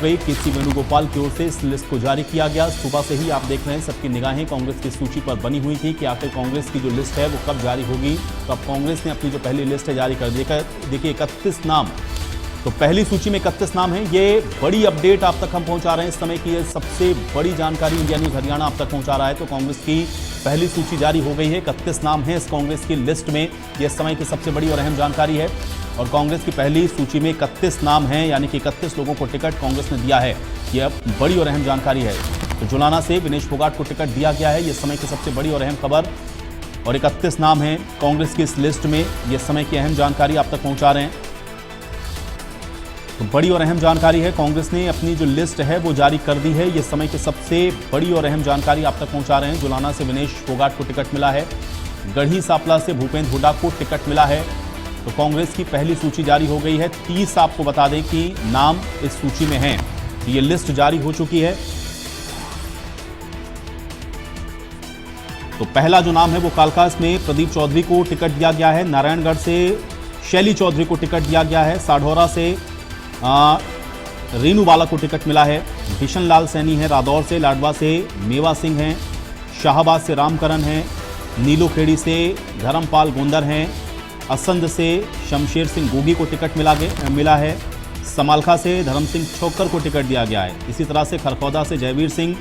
गई। केसी वेणुगोपाल की ओर से इस लिस्ट को जारी किया गया। सुबह से ही आप देख रहे हैं सबकी निगाहें कांग्रेस की सूची पर बनी हुई थी कि आखिर कांग्रेस की जो लिस्ट है वो कब जारी होगी। तो अब कांग्रेस ने अपनी जो पहली लिस्ट है जारी कर दी। देखिए 31 नाम, तो पहली सूची में 31 नाम हैं। ये बड़ी अपडेट आप तक हम पहुंचा रहे हैं इस समय की, ये सबसे बड़ी जानकारी इंडिया न्यूज हरियाणा आप तक पहुंचा रहा है। तो कांग्रेस की पहली सूची जारी हो गई है, 31 नाम हैं इस कांग्रेस की लिस्ट में। यह इस समय की सबसे बड़ी और अहम जानकारी है। और कांग्रेस की पहली सूची में 31 नाम हैं, यानी कि 31 लोगों को टिकट कांग्रेस ने दिया है। यह बड़ी और अहम जानकारी है। तो जुलाना से विनेश फोगाट को टिकट दिया गया है, यह समय की सबसे बड़ी और अहम खबर। और 31 नाम हैं कांग्रेस की इस लिस्ट में, यह समय की अहम जानकारी आप तक पहुंचा रहे हैं। तो बड़ी और अहम जानकारी है, कांग्रेस ने अपनी जो लिस्ट है वो जारी कर दी है। यह समय की सबसे बड़ी और अहम जानकारी आप तक पहुंचा रहे हैं। जुलाना से विनेश फोगाट को टिकट मिला है, गढ़ी सांपला से भूपेंद्र हुड्डा को टिकट मिला है। तो कांग्रेस की पहली सूची जारी हो गई है। 30 आपको बता दें कि नाम इस सूची में हैं। ये लिस्ट जारी हो चुकी है। तो पहला जो नाम है वो कालकास में प्रदीप चौधरी को टिकट दिया गया है। नारायणगढ़ से शैली चौधरी को टिकट दिया गया है। साढौरा से रीनू बाला को टिकट मिला है। बिशन लाल सैनी है रादौर से। लाडवा से मेवा सिंह हैं। शाहबाद से रामकरण हैं। नीलोखेड़ी से धर्मपाल गोंदर हैं। असंध से शमशेर सिंह गोगी को टिकट मिला है। समालखा से धर्म सिंह छोकर को टिकट दिया गया है। इसी तरह से खरखौदा से जयवीर सिंह,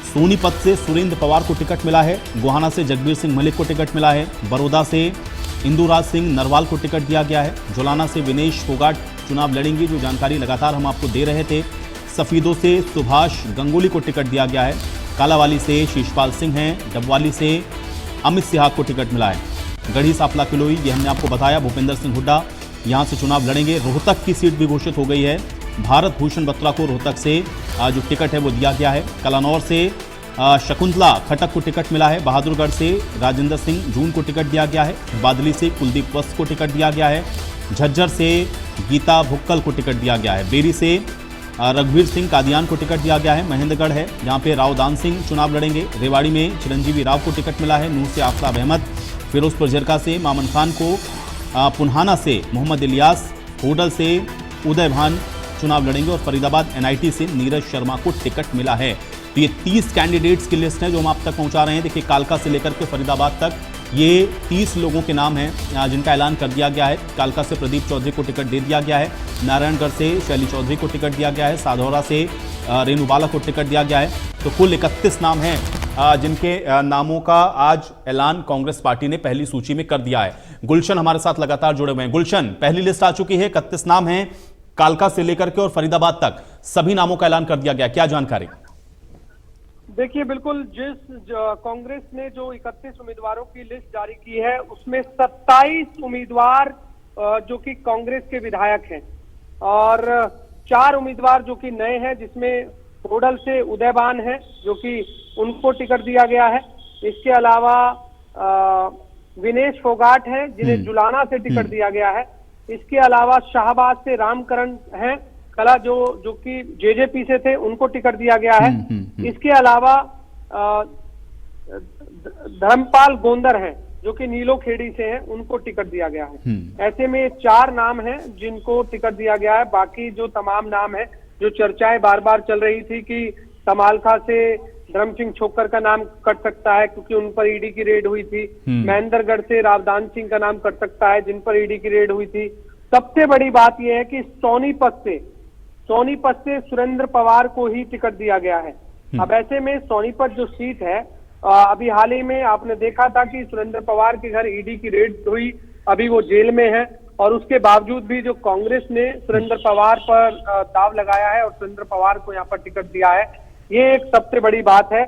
सोनीपत से सुरेंद्र पवार को टिकट मिला है। गोहाना से जगबीर सिंह मलिक को टिकट मिला है। बड़ौदा से इंदुराज सिंह नरवाल को टिकट दिया गया है। जुलाना से विनेश फोगाट चुनाव लड़ेंगी, जो जानकारी लगातार हम आपको दे रहे थे। सफीदों से सुभाष गंगोली को टिकट दिया गया है। कालावाली से शीशपाल सिंह हैं। डबवाली से अमित सिहाग को टिकट मिला है। गढ़ी सांपला किलोई, ये हमने आपको बताया, भूपेंद्र सिंह हुड्डा यहां से चुनाव लड़ेंगे। रोहतक की सीट भी घोषित हो गई है। भारत भूषण बत्रा को रोहतक से जो टिकट है वो दिया गया है। कलानौर से शकुंतला खटक को टिकट मिला है। बहादुरगढ़ से राजेंद्र सिंह जून को टिकट दिया गया है। बादली से कुलदीप वस्त को टिकट दिया गया है। झज्जर से गीता भुक्कल को टिकट दिया गया है। बेरी से रघुवीर सिंह कादियान को टिकट दिया गया है। महेंद्रगढ़ है जहां पे राव दान सिंह चुनाव लड़ेंगे। रेवाड़ी में चिरंजीवी राव को टिकट मिला है। नूर से आफताब अहमद, फिरोजपुर झरका से मामन खान को, पुन्हाना से मोहम्मद इलियास, होडल से उदय भान चुनाव लड़ेंगे। और फरीदाबाद एनआईटी से नीरज शर्मा को टिकट मिला है। तो ये 30 कैंडिडेट्स की लिस्ट है जो हम आप तक पहुंचा रहे हैं। देखिए कालका से लेकर के फरीदाबाद तक ये 30 लोगों के नाम हैं जिनका ऐलान कर दिया गया है। कालका से प्रदीप चौधरी को टिकट दे दिया गया है। नारायणगढ़ से शैली चौधरी को टिकट दिया गया है। साधौरा से रेनू बाला को टिकट दिया गया है। तो कुल 31 नाम हैं जिनके नामों का आज ऐलान कांग्रेस पार्टी ने पहली सूची में कर दिया है। गुलशन हमारे साथ लगातार जुड़े हुए हैं। गुलशन, पहली लिस्ट आ चुकी है, 31 नाम हैं कालका से लेकर के और फरीदाबाद तक सभी नामों का ऐलान कर दिया गया, क्या जानकारी? देखिए बिल्कुल, कांग्रेस ने जो 31 उम्मीदवारों की लिस्ट जारी की है उसमें 27 उम्मीदवार जो कि कांग्रेस के विधायक हैं और 4 उम्मीदवार जो कि नए हैं, जिसमें होडल से उदयबान है जो कि उनको टिकट दिया गया है। इसके अलावा विनेश फोगाट हैं जिन्हें जुलाना से टिकट दिया गया है। इसके अलावा शाहबाद से रामकरण हैं, कला जो कि जेजेपी से थे, उनको टिकट दिया गया है। इसके अलावा धर्मपाल गोंदर हैं जो कि नीलोखेड़ी से हैं, उनको टिकट दिया गया है। ऐसे में 4 नाम हैं जिनको टिकट दिया गया है। बाकी जो तमाम नाम है, जो चर्चाएं बार बार चल रही थी कि समालखा से धर्म सिंह छोकर का नाम कट सकता है क्योंकि उन पर ईडी की रेड हुई थी। महेंद्रगढ़ से रावदान सिंह का नाम कट सकता है जिन पर ईडी की रेड हुई थी। सबसे बड़ी बात यह है कि सोनीपत से सुरेंद्र पवार को ही टिकट दिया गया है। अब ऐसे में सोनीपत जो सीट है, अभी हाल ही में आपने देखा था कि सुरेंद्र पवार के घर ईडी की रेड हुई, अभी वो जेल में है और उसके बावजूद भी जो कांग्रेस ने सुरेंद्र पवार पर दाव लगाया है और सुरेंद्र पवार को यहाँ पर टिकट दिया है, ये एक सबसे बड़ी बात है।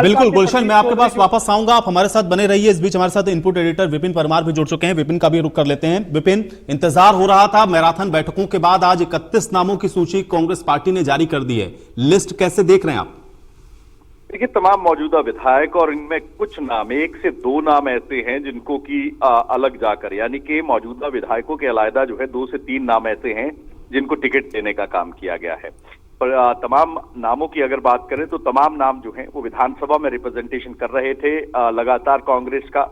बिल्कुल गुलशन, मैं आपके पास वापस आऊंगा, आप हमारे साथ बने रहिए। इस बीच हमारे साथ इनपुट एडिटर विपिन परमार भी जुड़ चुके हैं। विपिन का भी रुख कर लेते हैं। विपिन, इंतजार हो रहा था मैराथन बैठकों के बाद आज 31 नामों की सूची कांग्रेस पार्टी ने जारी कर दी है। लिस्ट कैसे देख रहे हैं आप? देखिए, तमाम मौजूदा विधायक और इनमें कुछ नाम, 1 से 2 नाम ऐसे हैं जिनको की अलग जाकर, यानी कि मौजूदा विधायकों के अलग जो है 2 से 3 नाम ऐसे हैं जिनको टिकट देने का काम किया गया है। पर तमाम नामों की अगर बात करें तो तमाम नाम जो हैं वो विधानसभा में रिप्रेजेंटेशन कर रहे थे लगातार कांग्रेस का।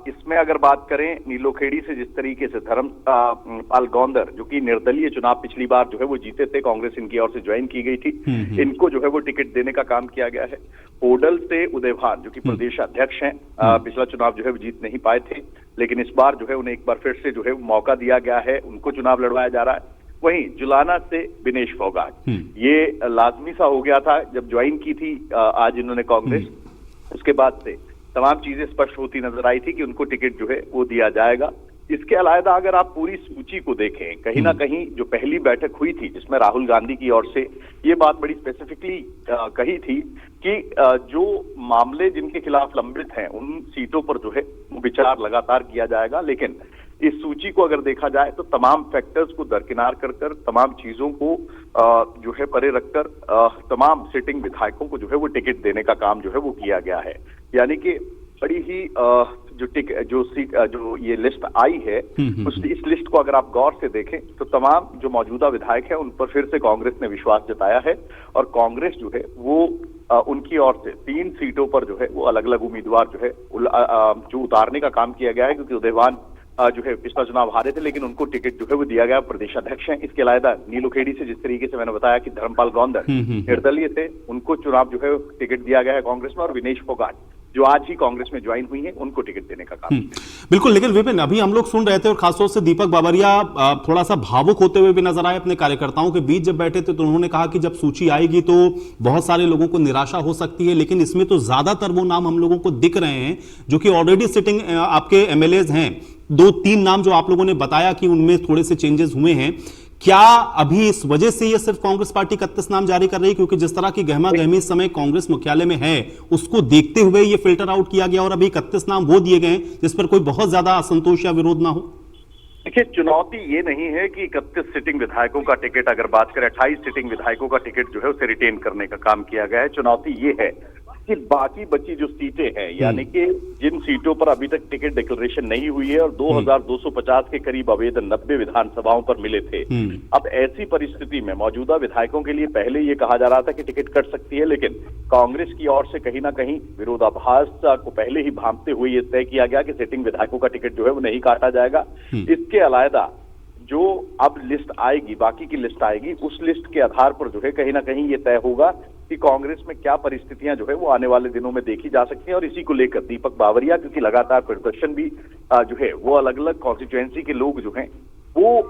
इसमें अगर बात करें नीलोखेड़ी से, जिस तरीके से धर्मपाल गौंदर जो कि निर्दलीय चुनाव पिछली बार जो है वो जीते थे, कांग्रेस इनकी ओर से ज्वाइन की गई थी, इनको जो है वो टिकट देने का काम किया गया है। ओडल से उदयभान जो कि प्रदेश अध्यक्ष हैं, पिछला चुनाव जो है वो जीत नहीं पाए थे, लेकिन इस बार जो है उन्हें एक बार फिर से जो है मौका दिया गया है, उनको चुनाव लड़वाया जा रहा है। वहीं जुलाना से विनेश फोगाट, ये लाजमी सा हो गया था जब ज्वाइन की थी आज इन्होंने कांग्रेस, उसके बाद से तमाम चीजें स्पष्ट होती नजर आई थी कि उनको टिकट जो है वो दिया जाएगा। इसके अलावा अगर आप पूरी सूची को देखें, कहीं ना कहीं जो पहली बैठक हुई थी जिसमें राहुल गांधी की ओर से ये बात बड़ी स्पेसिफिकली कही थी कि जो मामले जिनके खिलाफ लंबित हैं उन सीटों पर जो है वो विचार लगातार किया जाएगा। लेकिन इस सूची को अगर देखा जाए तो तमाम फैक्टर्स को दरकिनार कर तमाम चीजों को जो है परे रखकर तमाम सिटिंग विधायकों को जो है वो टिकट देने का काम जो है वो किया गया है। यानी कि बड़ी ही जो ये लिस्ट आई है इस लिस्ट को अगर आप गौर से देखें तो तमाम जो मौजूदा विधायक हैं उन पर फिर से कांग्रेस ने विश्वास जताया है और कांग्रेस जो है वो उनकी ओर से 3 सीटों पर जो है वो अलग अलग उम्मीदवार जो है जो उतारने का काम किया गया है, क्योंकि उदयवान जो है पिछला चुनाव हारे थे लेकिन उनको टिकट जो है वो दिया गया, प्रदेश अध्यक्ष हैं। इसके अलावा नीलोखेड़ी से जिस तरीके से मैंने बताया कि धर्मपाल गौंदर निर्दलीय थे, उनको चुनाव जो है टिकट दिया गया है कांग्रेस में, और विनेश फोगाट जो आज ही कांग्रेस में ज्वाइन हुई है उनको टिकट देने का काम। बिल्कुल, लेकिन विपिन अभी हम लोग सुन रहे थे और खासतौर से दीपक बाबरिया थोड़ा सा भावुक होते हुए भी नजर आए अपने कार्यकर्ताओं के बीच जब बैठे थे, तो उन्होंने कहा कि जब सूची आएगी तो बहुत सारे लोगों को निराशा हो सकती है, लेकिन इसमें तो ज्यादातर वो नाम हम लोगों को दिख रहे हैं जो कि ऑलरेडी सिटिंग आपके एमएलएज हैं। 2-3 नाम जो आप लोगों ने बताया कि उनमें थोड़े से चेंजेस हुए हैं, क्या अभी इस वजह से ये सिर्फ कांग्रेस पार्टी 31 नाम जारी कर रही है क्योंकि जिस तरह की गहमा गहमी इस समय कांग्रेस मुख्यालय में है उसको देखते हुए ये फिल्टर आउट किया गया और अभी 31 नाम वो दिए गए जिस पर कोई बहुत ज्यादा असंतोष या विरोध ना हो? देखिए, चुनौती ये नहीं है कि 31 सिटिंग विधायकों का टिकट, अगर बात करें 28 सिटिंग विधायकों का टिकट जो है उसे रिटेन करने का काम किया गया है। चुनौती ये है कि बाकी बची जो सीटें हैं, यानी कि जिन सीटों पर अभी तक टिकट डिक्लेरेशन नहीं हुई है और 2250 के करीब आवेदन 90 विधानसभाओं पर मिले थे, अब ऐसी परिस्थिति में मौजूदा विधायकों के लिए पहले ये कहा जा रहा था कि टिकट कट सकती है, लेकिन कांग्रेस की ओर से कहीं ना कहीं विरोधाभास को पहले ही भांपते हुए ये तय किया गया कि सिटिंग विधायकों का टिकट जो है वो नहीं काटा जाएगा। इसके अलावा जो अब लिस्ट आएगी, बाकी की लिस्ट आएगी, उस लिस्ट के आधार पर जो है कहीं ना कहीं ये तय होगा कि कांग्रेस में क्या परिस्थितियां जो है वो आने वाले दिनों में देखी जा सकती हैं। और इसी को लेकर दीपक बावरिया, क्योंकि लगातार प्रदर्शन भी जो है वो अलग अलग कॉन्स्टिट्यूएंसी के लोग जो हैं वो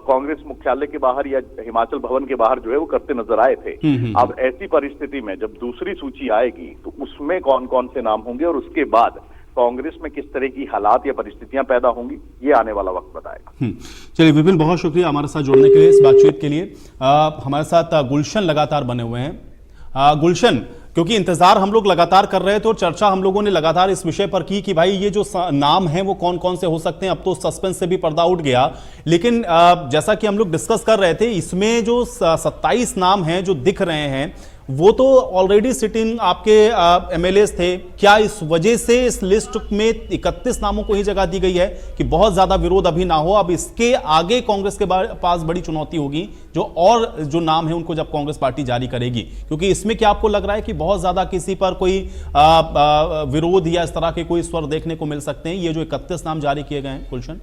कांग्रेस मुख्यालय के बाहर या हिमाचल भवन के बाहर जो है वो करते नजर आए थे। अब ऐसी परिस्थिति में जब दूसरी सूची आएगी तो उसमें कौन कौन से नाम होंगे और उसके बाद कांग्रेस में किस तरह की हालात या परिस्थितियां पैदा होंगी, ये आने वाला वक्त बताएगा। चलिए विपिन, बहुत शुक्रिया हमारे साथ जुड़ने के लिए, इस बातचीत के लिए। हमारे साथ गुलशन लगातार बने हुए हैं। गुलशन, क्योंकि इंतजार हम लोग लगातार कर रहे थे और चर्चा हम लोगों ने लगातार इस विषय पर की कि भाई ये जो नाम है वो कौन कौन से हो सकते हैं, अब तो सस्पेंस से भी पर्दा उठ गया, लेकिन जैसा कि हम लोग डिस्कस कर रहे थे इसमें जो 27 नाम हैं जो दिख रहे हैं वो तो ऑलरेडी सिटिंग आपके एमएलएस थे। क्या इस वजह से इस लिस्ट में 31 नामों को ही जगह दी गई है कि बहुत ज्यादा विरोध अभी ना हो? अब इसके आगे कांग्रेस के पास बड़ी चुनौती होगी जो नाम है उनको जब कांग्रेस पार्टी जारी करेगी, क्योंकि इसमें क्या आपको लग रहा है कि बहुत ज्यादा किसी पर कोई विरोध या इस तरह के कोई स्वर देखने को मिल सकते हैं ये जो 31 नाम जारी किए गए हैं? गुलशन,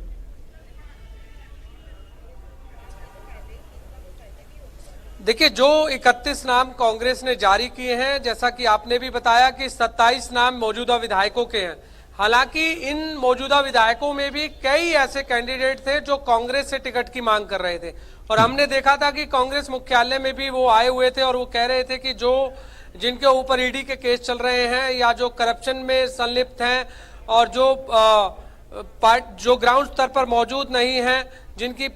देखिए, जो 31 नाम कांग्रेस ने जारी किए हैं, जैसा कि आपने भी बताया कि 27 नाम मौजूदा विधायकों के हैं। हालांकि इन मौजूदा विधायकों में भी कई ऐसे कैंडिडेट थे जो कांग्रेस से टिकट की मांग कर रहे थे और हमने देखा था कि कांग्रेस मुख्यालय में भी वो आए हुए थे और वो कह रहे थे कि जिनके ऊपर ईडी के केस चल रहे हैं या जो करप्शन में संलिप्त हैं और जो ग्राउंड स्तर पर मौजूद नहीं है, जिनकी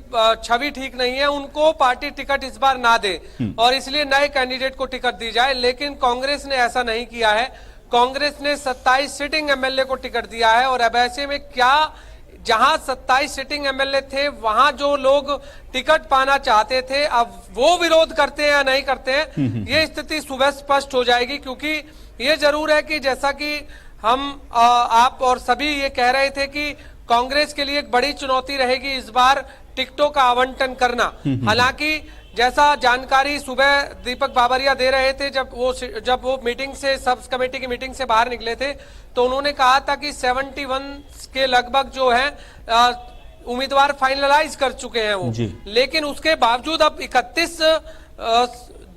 छवि ठीक नहीं है, उनको पार्टी टिकट इस बार ना दे और इसलिए नए कैंडिडेट को टिकट दी जाए। लेकिन कांग्रेस ने ऐसा नहीं किया है। कांग्रेस ने 27 सिटिंग एमएलए को टिकट दिया है और अब ऐसे में क्या, जहां 27 सिटिंग एमएलए थे वहां जो लोग टिकट पाना चाहते थे अब वो विरोध करते हैं या नहीं करते हैं, ये स्थिति सुबह स्पष्ट हो जाएगी। क्योंकि ये जरूर है कि जैसा कि हम आप और सभी ये कह रहे थे कि कांग्रेस के लिए एक बड़ी चुनौती रहेगी इस बार टिकटों का आवंटन करना। हालांकि जैसा जानकारी सुबह दीपक बाबरिया दे रहे थे, जब वो मीटिंग से, सब कमेटी की मीटिंग से बाहर निकले थे, तो उन्होंने कहा था कि 71 के लगभग जो है उम्मीदवार फाइनलाइज कर चुके हैं वो। लेकिन उसके बावजूद अब 31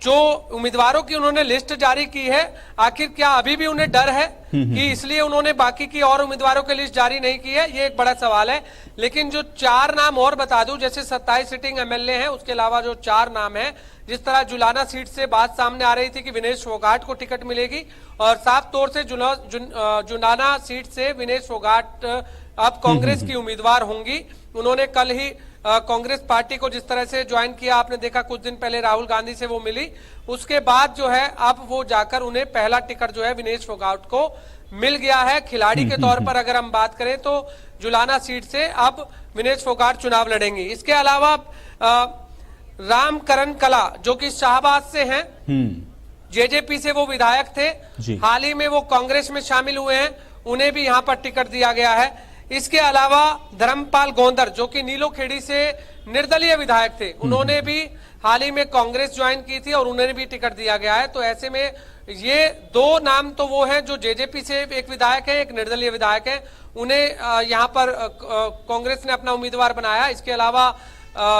जो उम्मीदवारों की उन्होंने लिस्ट जारी की है, आखिर क्या अभी भी उन्हें डर है कि इसलिए उन्होंने बाकी की और उम्मीदवारों की लिस्ट जारी नहीं की है? ये एक बड़ा सवाल है। लेकिन जो 4 नाम और बता दूं, जैसे 27 सिटिंग एमएलए हैं, उसके अलावा जो 4 नाम हैं, जिस तरह जुलाना सीट से बात सामने आ रही थी कि विनेश फोगाट को टिकट मिलेगी, और साफ तौर से जुलाना सीट से विनेश फोगाट अब कांग्रेस की उम्मीदवार होंगी। उन्होंने कल ही कांग्रेस पार्टी को जिस तरह से ज्वाइन किया, आपने देखा कुछ दिन पहले राहुल गांधी से वो मिली, उसके बाद जो है अब वो जाकर उन्हें पहला टिकट जो है विनेश फोगाट को मिल गया है। खिलाड़ी के तौर पर अगर हम बात करें तो जुलाना सीट से अब विनेश फोगाट चुनाव लड़ेंगी। इसके अलावा रामकरण कला जो कि शाहबाद से हैं, जेजेपी से वो विधायक थे, हाल ही में वो कांग्रेस में शामिल हुए हैं, उन्हें भी यहाँ पर टिकट दिया गया है। इसके अलावा धर्मपाल गोंदर जो कि नीलोखेड़ी से निर्दलीय विधायक थे, उन्होंने भी हाल ही में कांग्रेस ज्वाइन की थी और उन्हें भी टिकट दिया गया है। तो ऐसे में ये 2 नाम तो वो हैं जो जेजेपी से एक विधायक है, एक निर्दलीय विधायक है, उन्हें यहाँ पर कांग्रेस ने अपना उम्मीदवार बनाया। इसके अलावा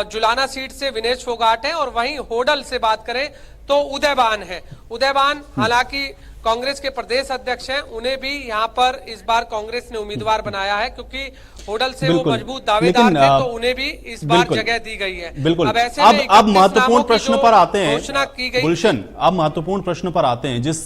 जुलाना सीट से विनेश फोगाट है, और वहीं होडल से बात करें तो उदयबान है। उदयबान हालांकि कांग्रेस के प्रदेश अध्यक्ष हैं, उन्हें भी यहाँ पर इस बार कांग्रेस ने उम्मीदवार बनाया है, क्योंकि होडल से वो मजबूत दावेदार थे, तो उन्हें भी इस बार जगह दी गई है। बिल्कुल। अब ऐसे अब महत्वपूर्ण प्रश्न पर आते हैं, घोषणा की गई। गुलशन, अब महत्वपूर्ण प्रश्न पर आते हैं, जिस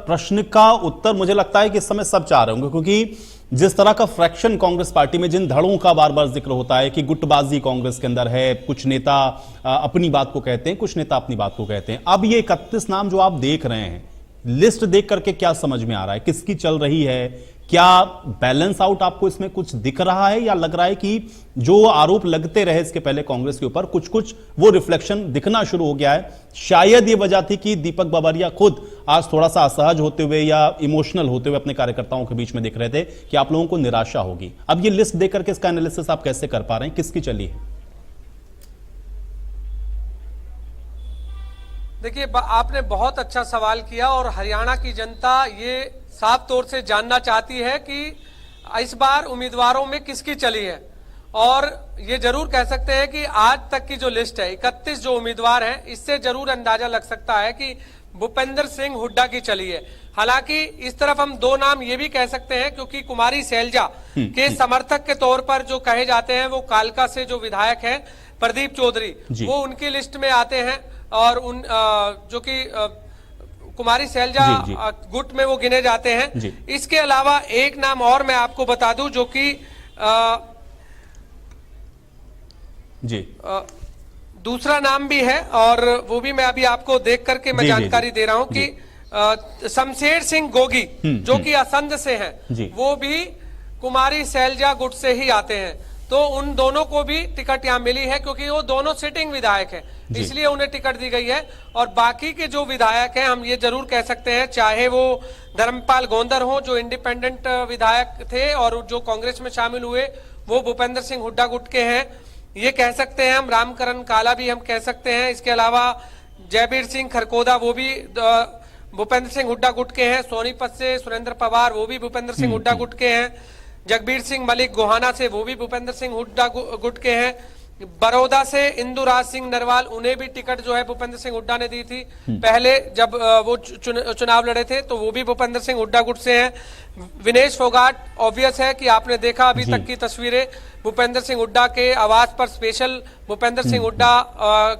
प्रश्न का उत्तर मुझे लगता है कि इस समय सब चाह रहे होंगे, क्योंकि जिस तरह का फ्रैक्शन कांग्रेस पार्टी में, जिन धड़ों का बार बार जिक्र होता है कि गुटबाजी कांग्रेस के अंदर है, कुछ नेता अपनी बात को कहते हैं, कुछ नेता अपनी बात को कहते हैं। अब ये 31 नाम जो आप देख रहे हैं, लिस्ट देख करके क्या समझ में आ रहा है, किसकी चल रही है? क्या बैलेंस आउट आपको इसमें कुछ दिख रहा है, या लग रहा है कि जो आरोप लगते रहे इसके पहले कांग्रेस के ऊपर, कुछ कुछ वो रिफ्लेक्शन दिखना शुरू हो गया है? शायद ये वजह थी कि दीपक बाबरिया खुद आज थोड़ा सा असहज होते हुए या इमोशनल होते हुए अपने कार्यकर्ताओं के बीच में दिख रहे थे कि आप लोगों को निराशा होगी। अब ये लिस्ट देख करके इसका एनालिसिस आप कैसे कर पा रहे हैं, किसकी चली है? देखिए, आपने बहुत अच्छा सवाल किया, और हरियाणा की जनता ये साफ तौर से जानना चाहती है कि इस बार उम्मीदवारों में किसकी चली है। और ये जरूर कह सकते हैं कि आज तक की जो लिस्ट है, 31 जो उम्मीदवार हैं, इससे जरूर अंदाजा लग सकता है कि भूपेंद्र सिंह हुड्डा की चली है। हालांकि इस तरफ हम 2 नाम ये भी कह सकते हैं, क्योंकि कुमारी सैलजा के समर्थक के तौर पर जो कहे जाते हैं, वो कालका से जो विधायक हैं प्रदीप चौधरी, वो उनकी लिस्ट में आते हैं, और उन जो कि कुमारी सैलजा गुट में वो गिने जाते हैं। इसके अलावा एक नाम और मैं आपको बता दूं, जो कि दूसरा नाम भी है, और वो भी मैं अभी आपको देख करके मैं जानकारी दे रहा हूं कि शमशेर सिंह गोगी जो कि असंध से हैं, वो भी कुमारी सैलजा गुट से ही आते हैं। तो उन दोनों को भी टिकट यहाँ मिली है, क्योंकि वो दोनों सिटिंग विधायक हैं, इसलिए उन्हें टिकट दी गई है। और बाकी के जो विधायक हैं, हम ये जरूर कह सकते हैं, चाहे वो धर्मपाल गोंदर हो जो इंडिपेंडेंट विधायक थे और जो कांग्रेस में शामिल हुए, वो भूपेंद्र सिंह हुड्डा गुट के हैं, ये कह सकते हैं हम। रामकरण काला भी हम कह सकते हैं। इसके अलावा जयबीर सिंह खरकोदा, वो भी भूपेंद्र सिंह हुड्डा गुट के हैं। सोनीपत से सुरेंद्र पवार, वो भी भूपेंद्र सिंह हुड्डा गुट के हैं। जगबीर सिंह मलिक गोहाना से, वो भी भूपेंद्र सिंह हुड्डा गुट के हैं। बड़ौदा से इंदुराज सिंह नरवाल, उन्हें भी टिकट जो है भूपेंद्र सिंह हुड्डा ने दी थी पहले, जब वो चुनाव लड़े थे, तो वो भी भूपेंद्र सिंह हुड्डा गुट से हैं। विनेश फोगाट, ऑब्वियस है कि आपने देखा अभी तक की तस्वीरें, भूपेंद्र सिंह हुड्डा के आवास पर, स्पेशल भूपेंद्र सिंह हुड्डा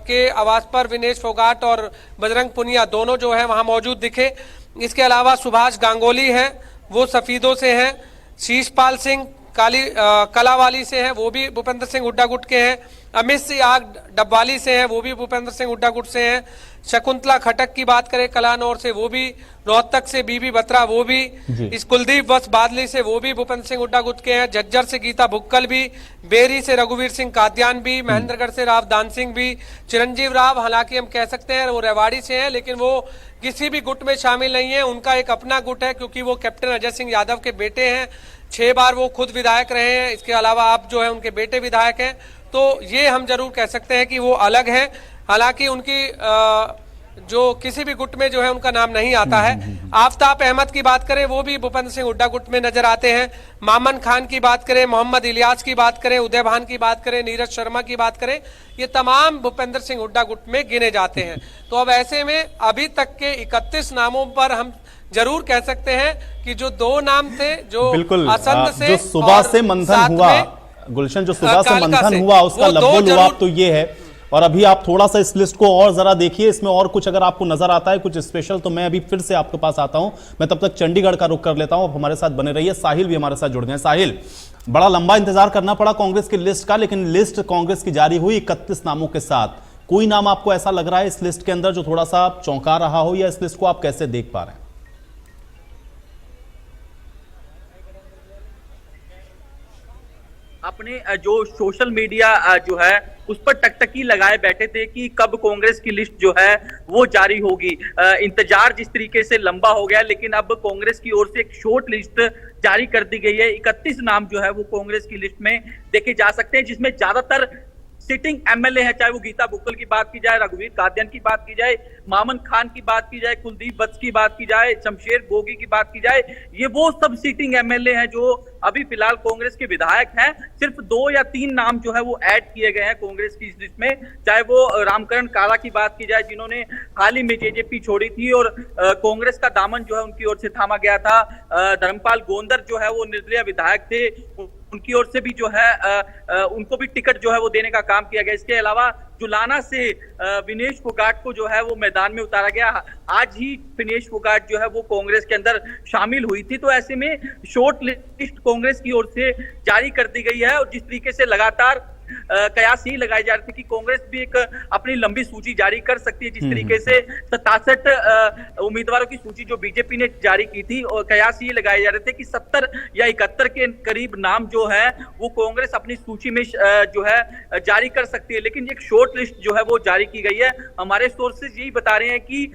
के आवास पर विनेश फोगाट और बजरंग पुनिया दोनों जो है वहां मौजूद दिखे। इसके अलावा सुभाष गांगुली हैं, वो सफीदों से हैं। शीशपाल सिंह कलावाली से हैं, वो भी भूपेंद्र सिंह हुड्डा गुट के हैं। अमित सिंह आग डबवाली से हैं, वो भी भूपेंद्र सिंह हुड्डा गुट से हैं। शकुंतला खटक की बात करें कलानौर से, वो भी। रोहतक से बीबी बत्रा, वो भी। इस कुलदीप वत्स बादली से, वो भी भूपेंद्र सिंह हुड्डा गुट के हैं। झज्जर से गीता भुक्कल भी, बेरी से रघुवीर सिंह कादियान भी, महेंद्रगढ़ से राव दान सिंह भी, चिरंजीव राव हालांकि हम कह सकते हैं वो रेवाड़ी से हैं, लेकिन वो किसी भी गुट में शामिल नहीं है, उनका एक अपना गुट है, क्योंकि वो कैप्टन अजय सिंह यादव के बेटे हैं। 6 बार वो खुद विधायक रहे हैं, इसके अलावा आप जो है उनके बेटे विधायक हैं, तो ये हम जरूर कह सकते हैं कि वो अलग हैं। हालांकि उनकी जो किसी भी गुट में जो है उनका नाम नहीं आता है। आफ्ताब अहमद की बात करें, वो भी भूपेंद्र सिंह हुड्डा गुट में नजर आते हैं। मामन खान की बात करें, मोहम्मद इलियास की बात करें, उदय भान की बात करें, नीरज शर्मा की बात करें, ये तमाम भूपेंद्र सिंह हुड्डा गुट में गिने जाते हैं। तो अब ऐसे में अभी तक के 31 नामों पर हम जरूर कह सकते हैं कि जो 2 नाम थे, जो बिल्कुल असंध से जो सुबह से मंथन हुआ, गुलशन, जो सुबह से मंथन हुआ उसका लब्बो-लुआब तो ये है। और अभी आप थोड़ा सा इस लिस्ट को और जरा देखिए, इसमें और कुछ अगर आपको नजर आता है कुछ स्पेशल, तो मैं अभी फिर से आपके पास आता हूं। मैं तब तक चंडीगढ़ का रुख कर लेता हूं, आप हमारे साथ बने रहिए। साहिल भी हमारे साथ जुड़ गए। साहिल, बड़ा लंबा इंतजार करना पड़ा कांग्रेस की लिस्ट का, लेकिन लिस्ट कांग्रेस की जारी हुई 31 नामों के साथ। कोई नाम आपको ऐसा लग रहा है इस लिस्ट के अंदर जो थोड़ा सा चौंका रहा हो, या इस लिस्ट को आप कैसे देख पा रहे हैं? अपने जो सोशल मीडिया जो है उस पर टकटकी लगाए बैठे थे कि कब कांग्रेस की लिस्ट जो है वो जारी होगी। इंतजार जिस तरीके से लंबा हो गया, लेकिन अब कांग्रेस की ओर से एक शॉर्ट लिस्ट जारी कर दी गई है। 31 नाम जो है वो कांग्रेस की लिस्ट में देखे जा सकते हैं, जिसमें ज्यादातर सिटिंग एमएलए है, चाहे वो गीता बुक्कल की बात की जाए, रघुवीर कादियान की बात की जाए, मामन खान की बात की जाए, कुलदीप वत्स की बात की जाए, शमशेर गोगी की बात की जाए। ये वो सब सिटिंग एमएलए हैं जो अभी फिलहाल कांग्रेस के विधायक हैं। सिर्फ 2 या 3 नाम जो है वो ऐड किए गए हैं कांग्रेस की इस लिस्ट में, चाहे वो रामकरण काला की बात की जाए, जिन्होंने हाल ही में जेजेपी छोड़ी थी और कांग्रेस का दामन जो है उनकी ओर से थामा गया था। धर्मपाल गोंदर जो है वो निर्दलीय विधायक थे, उनकी ओर से भी जो है उनको भी टिकट जो है वो देने का काम किया गया। इसके अलावा जुलाना से विनेश फोगाट को जो है वो मैदान में उतारा गया। आज ही विनेश फोगाट जो है वो कांग्रेस के अंदर शामिल हुई थी। तो ऐसे में शॉर्ट लिस्ट कांग्रेस की ओर से जारी कर दी गई है, और जिस तरीके से लगातार कयास ही लगाए जा रहे थे कि कांग्रेस भी एक अपनी लंबी सूची जारी कर सकती है, जिस तरीके से 67 उम्मीदवारों की सूची जो बीजेपी ने जारी की थी, और कयास ही लगाए जा रहे थे कि 70 या 71 के करीब नाम जो है वो कांग्रेस अपनी सूची में जो है जारी कर सकती है। लेकिन एक शॉर्ट लिस्ट जो है वो जारी की गई है। हमारे सोर्सेज यही बता रहे हैं कि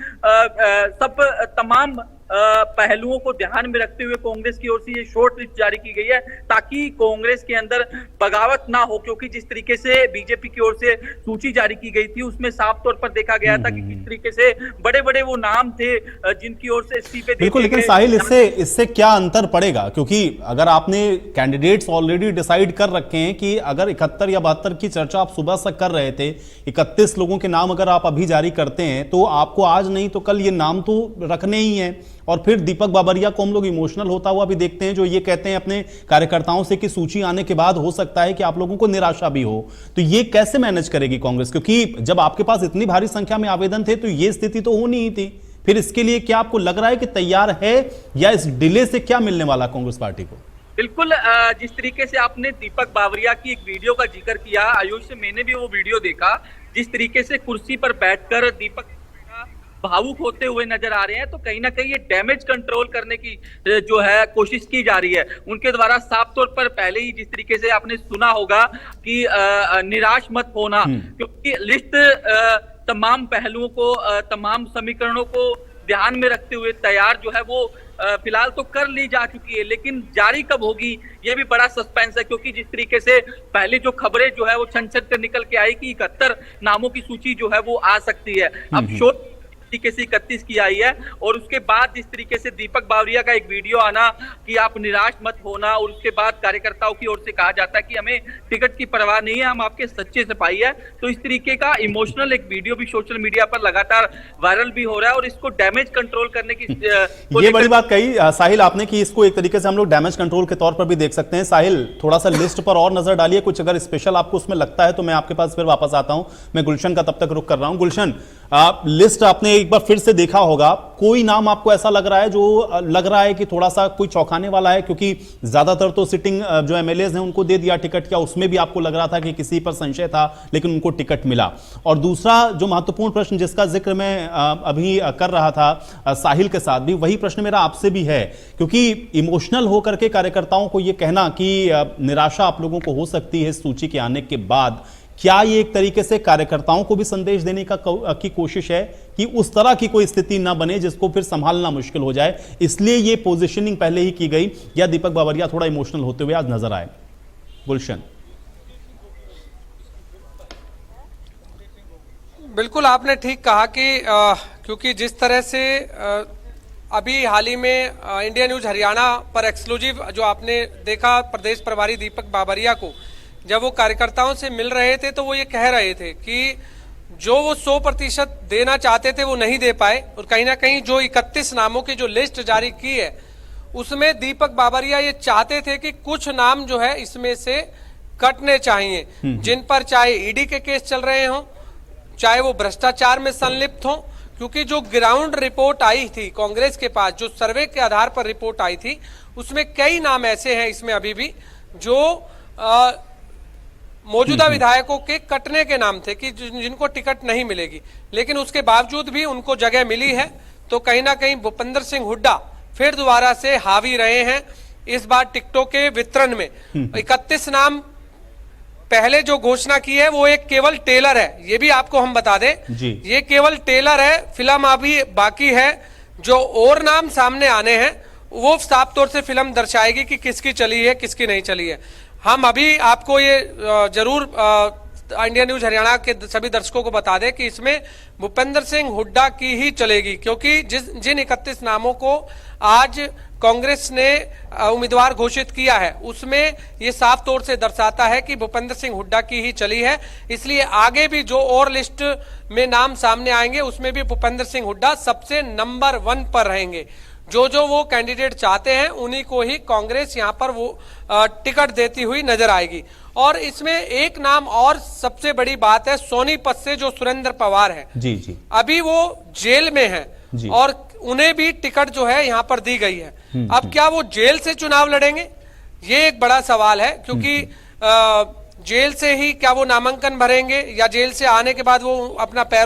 सब तमाम पहलुओं को ध्यान में रखते हुए कांग्रेस की ओर से ये शॉर्ट लिस्ट जारी की गई है, ताकि कांग्रेस के अंदर बगावत ना हो। क्योंकि जिस तरीके से बीजेपी की ओर से सूची जारी की गई थी, उसमें साफ तौर पर देखा गया था कि किस तरीके से बड़े बड़े वो नाम थे जिनकी ओर से इस्तीफे बिल्कुल। लेकिन साहिल, इससे क्या अंतर पड़ेगा? क्योंकि अगर आपने कैंडिडेट्स ऑलरेडी डिसाइड कर रखे हैं कि अगर 71 या 72 की चर्चा आप सुबह से कर रहे थे, 31 लोगों के नाम अगर आप अभी जारी करते हैं, तो आपको आज नहीं तो कल ये नाम तो रखने ही है। और फिर दीपक बाबरिया को हम लोग इमोशनल होता हुआ भी देखते हैं, जो ये कहते हैं अपने कार्यकर्ताओं से कि सूची आने के बाद हो सकता है कि आप लोगों को निराशा भी हो। तो ये कैसे मैनेज करेगी कांग्रेस? क्योंकि जब आपके पास इतनी भारी संख्या में आवेदन थे तो ये स्थिति तो होनी ही थी। फिर इसके लिए क्या आपको लग रहा है कि तैयार है, या इस डिले से क्या मिलने वाला कांग्रेस पार्टी को? बिल्कुल, जिस तरीके से आपने दीपक बावरिया की एक वीडियो का जिक्र किया, आयुष से मैंने भी वो वीडियो देखा, जिस तरीके से कुर्सी पर बैठकर दीपक भावुक होते हुए नजर आ रहे हैं। तो कहीं ना कहीं ये डैमेज कंट्रोल करने की जो है कोशिश की जा रही है उनके द्वारा। साफ तौर पर पहले ही जिस तरीके से आपने सुना होगा कि निराश मत होना, क्योंकि लिस्ट तमाम पहलुओं को, तमाम समीकरणों को ध्यान में रखते हुए तैयार जो है वो फिलहाल तो कर ली जा चुकी है, लेकिन जारी कब होगी ये भी बड़ा सस्पेंस है। क्योंकि जिस तरीके से पहले जो खबरें जो है वो छन छन कर निकल के आई कि 71 नामों की सूची जो है वो आ सकती है, अब शोध तरीके से 31 की आई है। और उसके बाद जिस तरीके से दीपक बावरिया का एक वीडियो आना कि आप निराश मत होना, और उसके बाद कार्यकर्ताओं की ओर से कहा जाता है कि हमें टिकट की परवाह नहीं है, हम आपके सच्चे सिपाही है। तो इस तरीके का इमोशनल एक वीडियो भी सोशल मीडिया पर लगातार वायरल भी हो रहा है, और इसको डैमेज कंट्रोल करने की ये बड़ी बात कही साहिल आपने कि इसको एक तरीके से हम लोग डैमेज कंट्रोल के तौर पर भी देख सकते हैं। साहिल, थोड़ा सा लिस्ट पर और नजर डालिए, कुछ अगर स्पेशल आपको उसमें लगता है तो मैं आपके पास फिर वापस आता हूं। मैं गुलशन का तब तक रुख कर रहा हूं। गुलशन, लिस्ट आपने एक बार फिर से देखा होगा, कोई नाम आपको ऐसा लग रहा है जो लग रहा है कि थोड़ा सा कोई चौंकाने वाला है? क्योंकि ज्यादातर तो सिटिंग जो एमएलएज हैं उनको दे दिया टिकट, क्या उसमें भी आपको लग रहा था कि किसी पर संशय था लेकिन उनको टिकट मिला? और दूसरा जो महत्वपूर्ण प्रश्न जिसका जिक्र मैं अभी कर रहा था साहिल के साथ भी, वही प्रश्न मेरा आपसे भी है, क्योंकि इमोशनल होकर के कार्यकर्ताओं को यह कहना कि निराशा आप लोगों को हो सकती है सूची के आने के बाद, क्या ये एक तरीके से कार्यकर्ताओं को भी संदेश देने की कोशिश है कि उस तरह की कोई स्थिति ना बने जिसको फिर संभालना मुश्किल हो जाए, इसलिए ये पोजीशनिंग पहले ही की गई, या दीपक बावरिया थोड़ा इमोशनल होते हुए आज नजर आए? गुलशन, बिल्कुल आपने ठीक कहा कि क्योंकि जिस तरह से अभी हाल ही में इंडिया न्यूज हरियाणा पर एक्सक्लूसिव जो आपने देखा प्रदेश प्रभारी दीपक बाबरिया को जब वो कार्यकर्ताओं से मिल रहे थे तो वो ये कह रहे थे कि जो वो 100% देना चाहते थे वो नहीं दे पाए, और कहीं ना कहीं जो 31 नामों की जो लिस्ट जारी की है उसमें दीपक बाबरिया ये चाहते थे कि कुछ नाम जो है इसमें से कटने चाहिए, जिन पर चाहे ईडी के केस चल रहे हों, चाहे वो भ्रष्टाचार में संलिप्त हों, क्योंकि जो ग्राउंड रिपोर्ट आई थी कांग्रेस के पास, जो सर्वे के आधार पर रिपोर्ट आई थी, उसमें कई नाम ऐसे हैं इसमें अभी भी जो मौजूदा विधायकों के कटने के नाम थे कि जिनको टिकट नहीं मिलेगी, लेकिन उसके बावजूद भी उनको जगह मिली है। तो कहीं ना कहीं भूपेंद्र सिंह हुड्डा फिर दोबारा से हावी रहे हैं इस बार टिकटों के वितरण में। 31 नाम पहले जो घोषणा की है वो एक केवल टेलर है, ये भी आपको हम बता दें, ये केवल टेलर है, फिल्म अभी बाकी है। जो और नाम सामने आने हैं वो साफ तौर से फिल्म दर्शाएगी कि किसकी चली है किसकी नहीं चली है। हम अभी आपको ये जरूर इंडिया न्यूज हरियाणा के सभी दर्शकों को बता दें कि इसमें भूपेंद्र सिंह हुड्डा की ही चलेगी, क्योंकि जिन 31 नामों को आज कांग्रेस ने उम्मीदवार घोषित किया है उसमें ये साफ तौर से दर्शाता है कि भूपेंद्र सिंह हुड्डा की ही चली है। इसलिए आगे भी जो और लिस्ट में नाम सामने आएंगे उसमें भी भूपेंद्र सिंह हुड्डा सबसे नंबर 1 पर रहेंगे। जो वो कैंडिडेट चाहते हैं उन्हीं को ही कांग्रेस यहाँ पर वो टिकट देती हुई नजर आएगी। और इसमें एक नाम और सबसे बड़ी बात है, सोनीपत से जो सुरेंद्र पवार है, जी अभी वो जेल में है और उन्हें भी टिकट जो है यहाँ पर दी गई है। अब क्या वो जेल से चुनाव लड़ेंगे, ये एक बड़ा सवाल है, क्योंकि जेल से ही क्या वो नामांकन भरेंगे या जेल से आने के बाद वो अपना पैर